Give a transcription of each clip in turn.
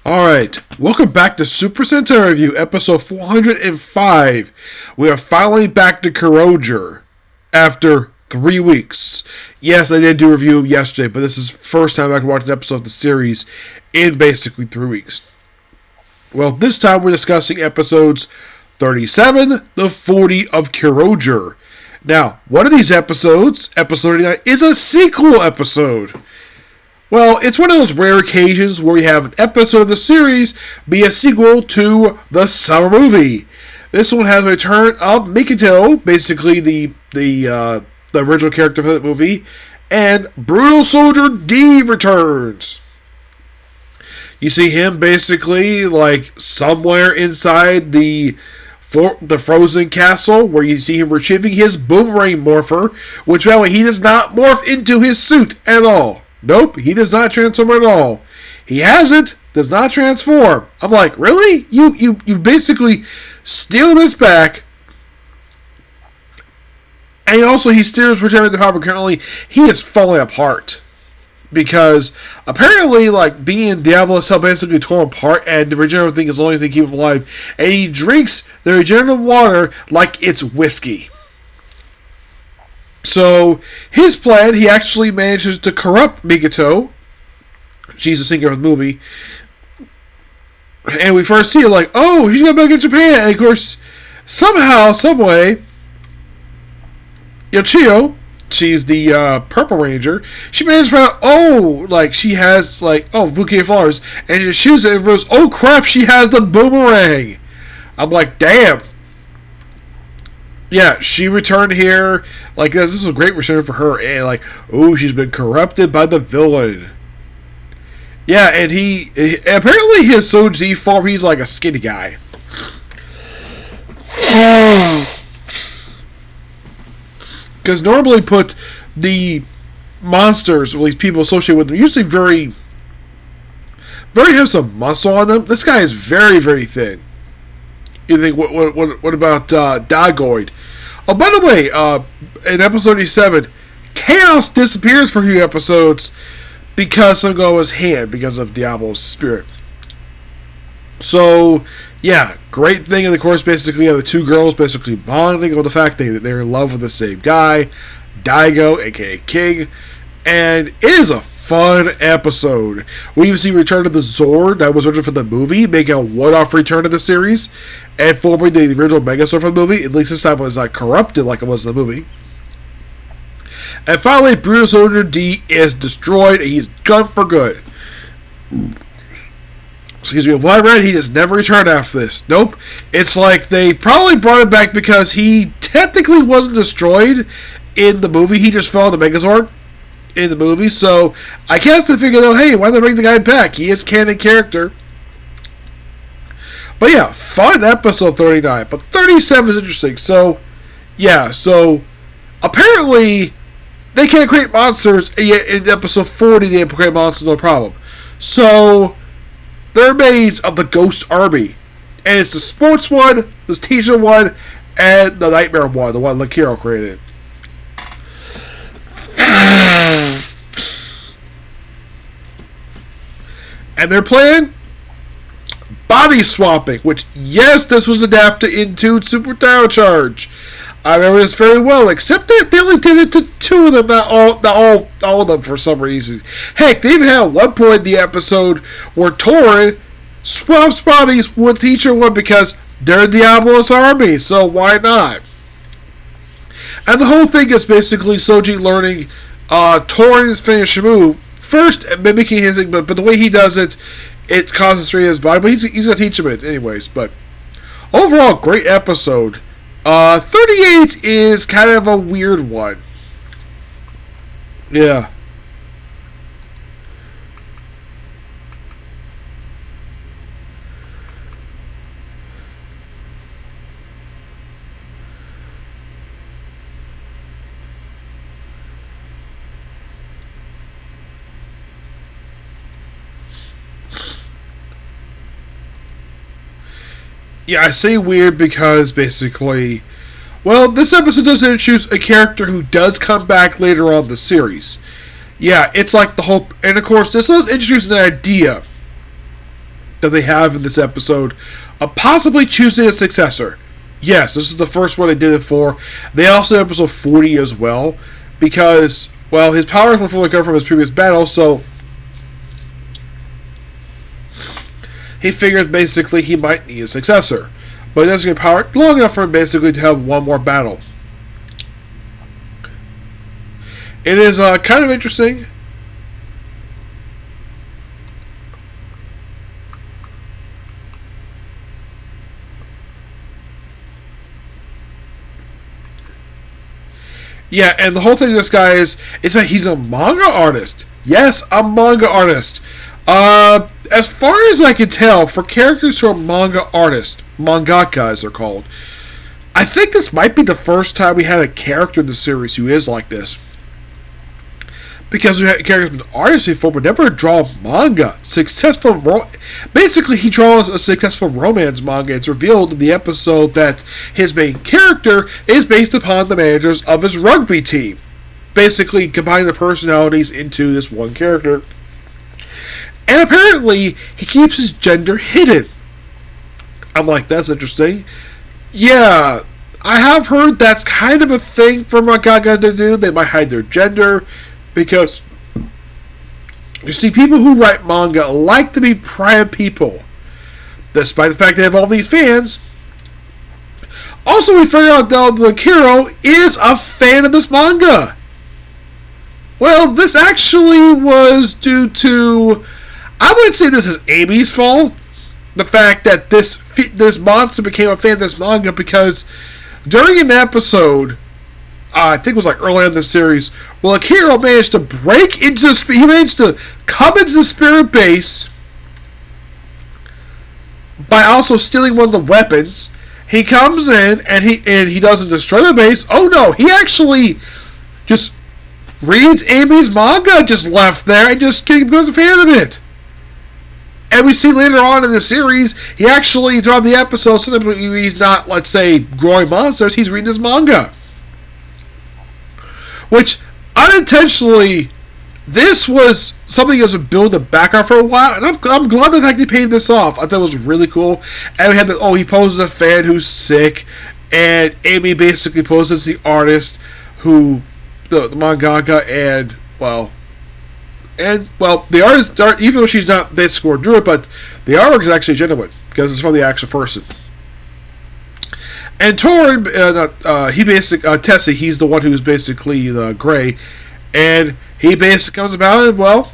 Alright, welcome back to Super Sentai Review, episode 405. We are finally back to Kyoryuger after 3 weeks. Yes, I did do a review yesterday, but this is the first time I can watch an episode of the series in basically 3 weeks. Well, this time we're discussing episodes 37 to 40 of Kyoryuger. Now, one of these episodes, episode 39, is a sequel episode. Well, it's one of those rare occasions where we have an episode of the series be a sequel to the summer movie. This one has a return of Mikito, basically the original character of the movie, and Brutal Soldier D returns. You see him basically like somewhere inside the frozen castle, where you see him retrieving his boomerang morpher, which by the way, he does not morph into his suit at all. Nope, he does not transform at all. He hasn't, does not transform. I'm like, really? You basically steal this back. And also, he steers whichever department currently, he is falling apart. Because apparently, like, being Diablo Cell basically torn apart, and the regenerative thing is the only thing to keep him alive. And he drinks the regenerative water like it's whiskey. So, his plan, he actually manages to corrupt Mikito. She's the singer of the movie. And we first see her like, oh, he's got back in Japan. And of course, somehow, someway, Yochio, she's the Purple Ranger, she managed to find out, oh, like, she has, like, oh, bouquet of flowers. And she shoots it and goes, oh, crap, she has the boomerang. I'm like, damn. Yeah, she returned here. Like, this is a great return for her. And, like, oh, she's been corrupted by the villain. Yeah, and he apparently his Soji form, he's like a skinny guy. Because normally put the monsters, or at least people associated with them, usually very have some muscle on them. This guy is very, very thin. You think, what about Dagoid? Oh, by the way, in episode 87, Chaos disappears for a few episodes because some go his hand because of Diablo's spirit. So, yeah, great thing. And of course, basically, the two girls basically bonding over the fact that they're in love with the same guy, Daigo, aka King, and it is a fun episode. We even see return of the Zord that was originally for the movie, making a one-off return to the series, and forming the original Megazord for the movie. At least this time it was not corrupted like it was in the movie. And finally, Brutal Soldier D is destroyed, and he's gone for good. Excuse me, what I read, he has never returned after this. Nope. It's like they probably brought him back because he technically wasn't destroyed in the movie. He just fell in the Megazord in the movie. So I guess they figured out, hey, why don't they bring the guy back? He is canon character. But yeah, fun episode 39. But 37 is interesting. So, yeah, so apparently they can't create monsters, and yet in episode 40 they can create monsters, no problem. So they're made of the Ghost Army. And it's the sports one, the teacher one, and the nightmare one, the one Lakiro created. And they're playing body swapping, which, yes, this was adapted into Super Tower Charge. I remember this very well, except that they only did it to two of them, not all of them for some reason. Heck, they even had one point in the episode where Torin swaps bodies with Teacher One because they're Diablo's army, so why not? And the whole thing is basically Soji learning Torin's finished move, first mimicking his thing, but the way he does it, it concentrates his body, but he's going to teach him it anyways. But overall, great episode. 38 is kind of a weird one. Yeah. Yeah, I say weird because basically, well, this episode does introduce a character who does come back later on in the series. Yeah, it's like the whole, and of course, this does introduce an idea that they have in this episode of possibly choosing a successor. Yes, this is the first one they did it for. They also have episode 40 as well, because, well, his powers were fully recovered from his previous battle, so he figured basically he might need a successor. But he doesn't get power long enough for him basically to have one more battle. It is kind of interesting. Yeah, and the whole thing of this guy is that he's a manga artist. Yes, a manga artist. As far as I can tell, for characters who are manga artists, mangaka as they're called, I think this might be the first time we had a character in the series who is like this. Because we had characters with artists before, but never draw manga. Basically, he draws a successful romance manga. It's revealed in the episode that his main character is based upon the managers of his rugby team. Basically, combining the personalities into this one character. And apparently, he keeps his gender hidden. I'm like, that's interesting. Yeah, I have heard that's kind of a thing for mangaka to do. They might hide their gender. Because, you see, people who write manga like to be private people. Despite the fact they have all these fans. Also, we figured out that the hero is a fan of this manga. Well, this actually was due to... I wouldn't say this is Amy's fault. The fact that this monster became a fan of this manga because during an episode... I think it was like early in the series. Well, Akira managed to break into he managed to come into the spirit base by also stealing one of the weapons. He comes in and he doesn't destroy the base. Oh no, he actually just reads Amy's manga just left there and just becomes a fan of it. And we see later on in the series, he actually, throughout the episode, sometimes he's not, let's say, growing monsters, he's reading his manga. Which, unintentionally, this was something that was building the background for a while, and I'm glad that they paid this off. I thought it was really cool. And we had he poses a fan who's sick, and Amy basically poses the artist who, the mangaka, and the artist, even though she's not basically or drew it, but the artwork is actually genuine, because it's from the actual person. And Torin, Tessie, he's the one who's basically the gray, and he basically comes about it. Well,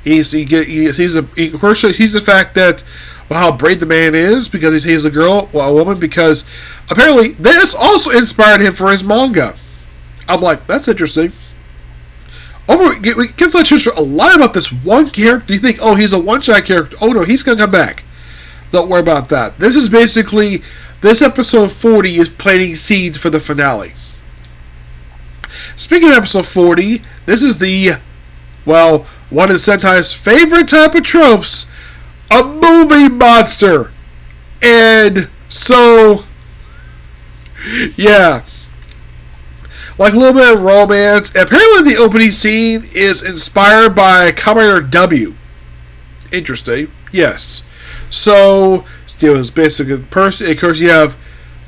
he sees the fact that how brave the man is because he sees a woman. Because apparently this also inspired him for his manga. I'm like, that's interesting. We get to let you a lot about this one character. You think, oh, he's a one-shot character. Oh no, he's gonna come back. Don't worry about that. This is basically. This episode 40 is planting seeds for the finale. Speaking of episode 40, this is one of the Sentai's favorite type of tropes, a movie monster. And so, yeah. Like a little bit of romance. Apparently the opening scene is inspired by Kamen Rider W. Interesting. Yes. So... is basically a person. Of course, you have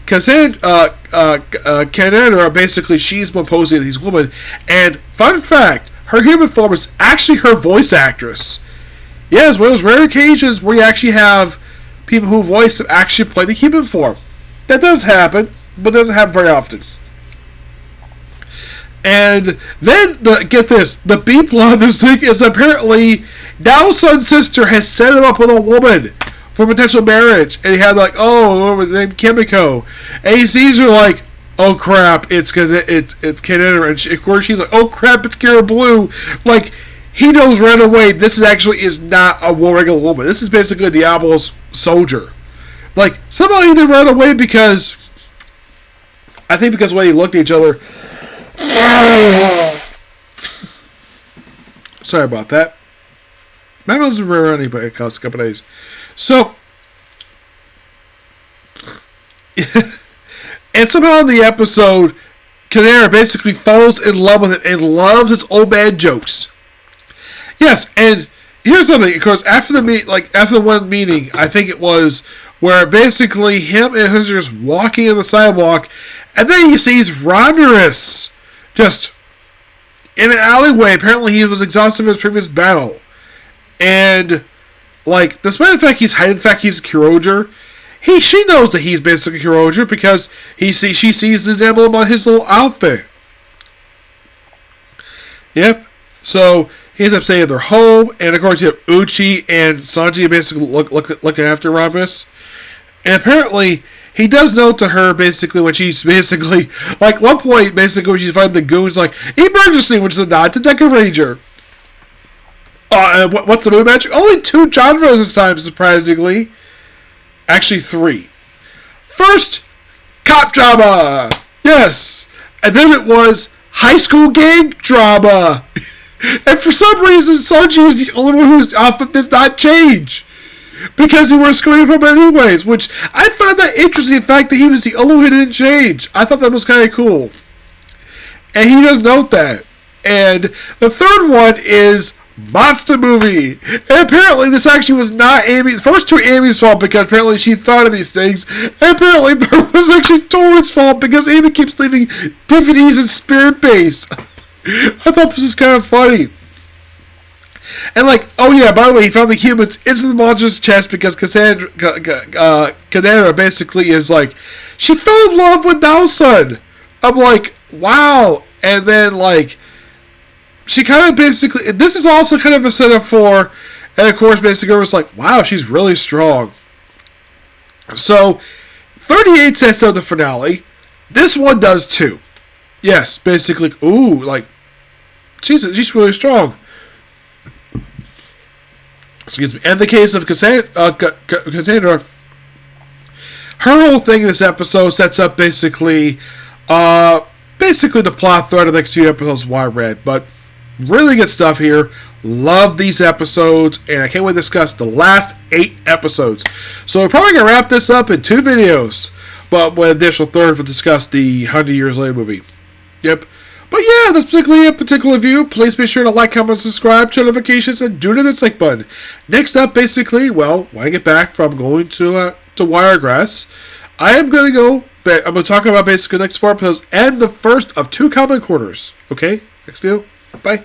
Kaneda. Basically, she's one posing as these women. And fun fact, her human form is actually her voice actress. Yes, one of those rare occasions where you actually have people who voice them actually play the human form. That does happen, but doesn't happen very often. And then, get this, the B plot of this thing is apparently Naosun's sister has set him up with a woman for potential marriage, and he had what was his name, Kimiko, and he sees her like, oh crap, it's Kaneda, and of course she's like, oh crap, it's Kira Blue, like, he knows right away this is not a regular woman, this is basically Diablo's soldier, like, somehow he knew right away because when they looked at each other, sorry about that, my mouth's been around anybody a couple days. So, and somehow in the episode, Kaneda basically falls in love with him and loves his old man jokes. Yes, and here's something. Of course, after the one meeting, I think it was where basically him and his are just walking on the sidewalk, and then he sees Romulus just in an alleyway. Apparently, he was exhausted from his previous battle, and despite the fact he's hiding the fact he's a Kyoryuger, she knows that he's basically a Kyoryuger because she sees this emblem on his little outfit. Yep. So he ends up staying at their home, and of course you have Uchi and Sanji basically looking after Romulus. And apparently he does note to her basically when she's basically one point basically when she's fighting the goons emergency, which is a nod to Deca Ranger. What's the movie magic? Only 2 genres this time, surprisingly. Actually 3. First, cop drama. Yes. And then it was high school gang drama. And for some reason, Sanji is the only one whose outfit does not change. Because he wears school uniform anyways. Which, I found that interesting, the fact that he was the only one who didn't change. I thought that was kind of cool. And he does note that. And the third one is Monster Movie. And apparently this actually was not Amy's, first 2 Amy's fault because apparently she thought of these things. And apparently it was actually Torrent's fault because Amy keeps leaving DVDs in Spirit Base. I thought this was kind of funny. And oh yeah, by the way, he found the humans into the monster's chest because Cassandra basically is she fell in love with Naosun. I'm wow. And then she kind of basically, this is also kind of a setup for, and of course basically it was wow, she's really strong. So 38 sets up the finale. This one does too. Yes, basically, ooh, she's really strong. Excuse me. And the case of Cassandra, her whole thing in this episode sets up basically the plot thread of the next few episodes why I read. But really good stuff here. Love these episodes, and I can't wait to discuss the last 8 episodes. So we're probably going to wrap this up in 2 videos, but with an additional third to discuss the 100 Years Later movie. Yep. But yeah, that's particularly a particular view. Please be sure to like, comment, subscribe, turn notifications, and do the dislike button. Next up, basically, when I get back from going to Wiregrass, I'm going to talk about basically the next 4 episodes and the first of 2 Common Quarters. Okay? Next video. Bye.